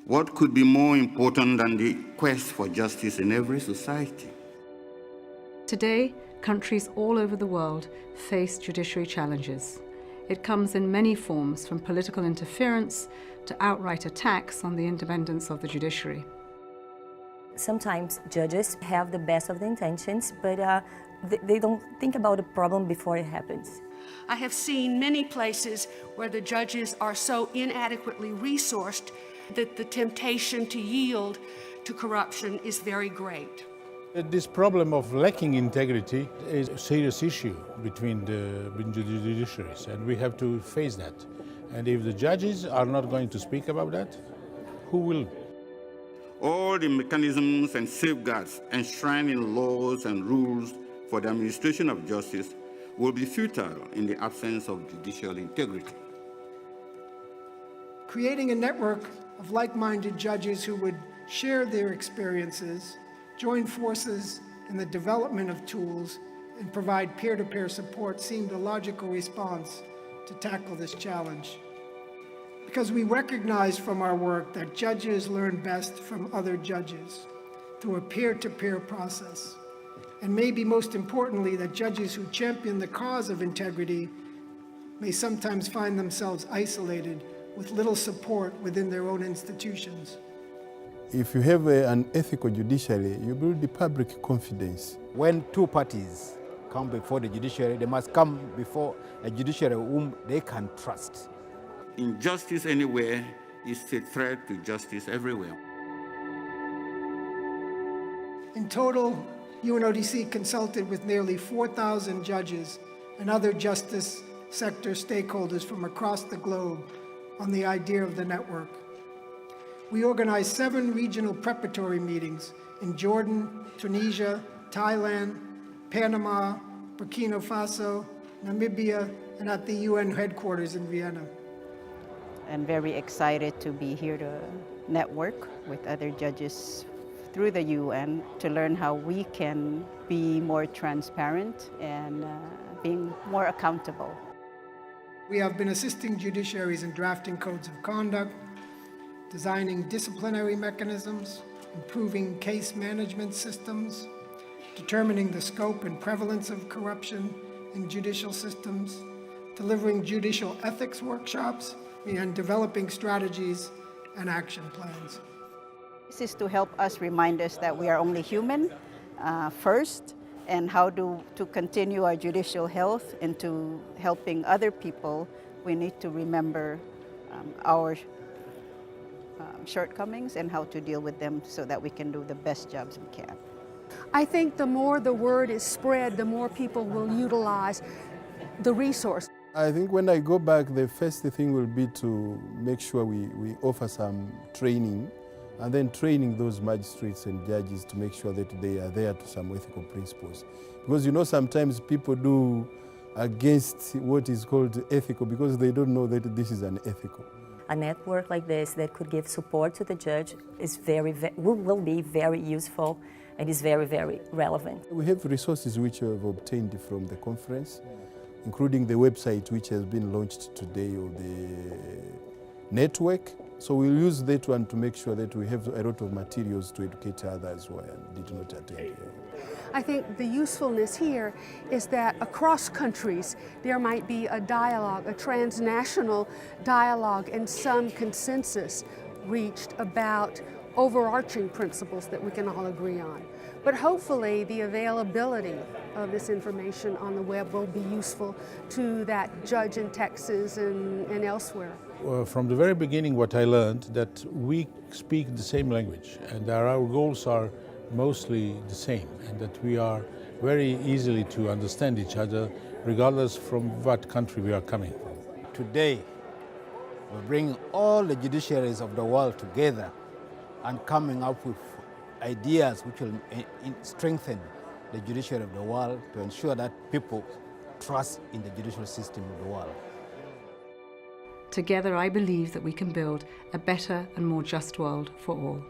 What could be more important than the quest for justice in every society? Today, countries all over the world face judiciary challenges. It comes in many forms, from political interference to outright attacks on the independence of the judiciary. Sometimes judges have the best of the intentions, but they don't think about the problem before it happens. I have seen many places where the judges are so inadequately resourced that the temptation to yield to corruption is very great. This problem of lacking integrity is a serious issue between the judiciaries, and we have to face that. And if the judges are not going to speak about that, who will? All the mechanisms and safeguards enshrined in laws and rules for the administration of justice will be futile in the absence of judicial integrity. Creating a network of like-minded judges who would share their experiences, join forces in the development of tools, and provide peer-to-peer support seemed a logical response to tackle this challenge. Because we recognize from our work that judges learn best from other judges through a peer-to-peer process. And maybe most importantly, that judges who champion the cause of integrity may sometimes find themselves isolated with little support within their own institutions. If you have an ethical judiciary, you build the public confidence. When two parties come before the judiciary, they must come before a judiciary whom they can trust. Injustice anywhere is a threat to justice everywhere. In total, UNODC consulted with nearly 4,000 judges and other justice sector stakeholders from across the globe on the idea of the network. We organized 7 regional preparatory meetings in Jordan, Tunisia, Thailand, Panama, Burkina Faso, Namibia, and at the UN headquarters in Viana. I'm very excited to be here to network with other judges through the UN to learn how we can be more transparent and being more accountable. We have been assisting judiciaries in drafting codes of conduct, designing disciplinary mechanisms, improving case management systems, determining the scope and prevalence of corruption in judicial systems, delivering judicial ethics workshops, and developing strategies and action plans. This is to help us remind us that we are only human first, and how to continue our judicial health into helping other people. We need to remember our shortcomings and how to deal with them so that we can do the best jobs we can. I think the more the word is spread, the more people will utilize the resource. I think when I go back, the first thing will be to make sure we offer some training, and then training those magistrates and judges to make sure that they are there to some ethical principles. Because you know, sometimes people do against what is called ethical because they don't know that this is unethical. A network like this that could give support to the judge is will be very useful and is very, very relevant. We have resources which we have obtained from the conference, including the website which has been launched today, or the network. So we'll use that one to make sure that we have a lot of materials to educate others who did not attend. I think the usefulness here is that across countries there might be a dialogue, a transnational dialogue, and some consensus reached about overarching principles that we can all agree on. But hopefully the availability of this information on the web will be useful to that judge in Texas and elsewhere. From the very beginning, what I learned that we speak the same language, and our goals are mostly the same, and that we are very easily to understand each other regardless from what country we are coming from. Today, we bring all the judiciaries of the world together and coming up with ideas which will strengthen the judiciary of the world to ensure that people trust in the judicial system of the world. Together, I believe that we can build a better and more just world for all.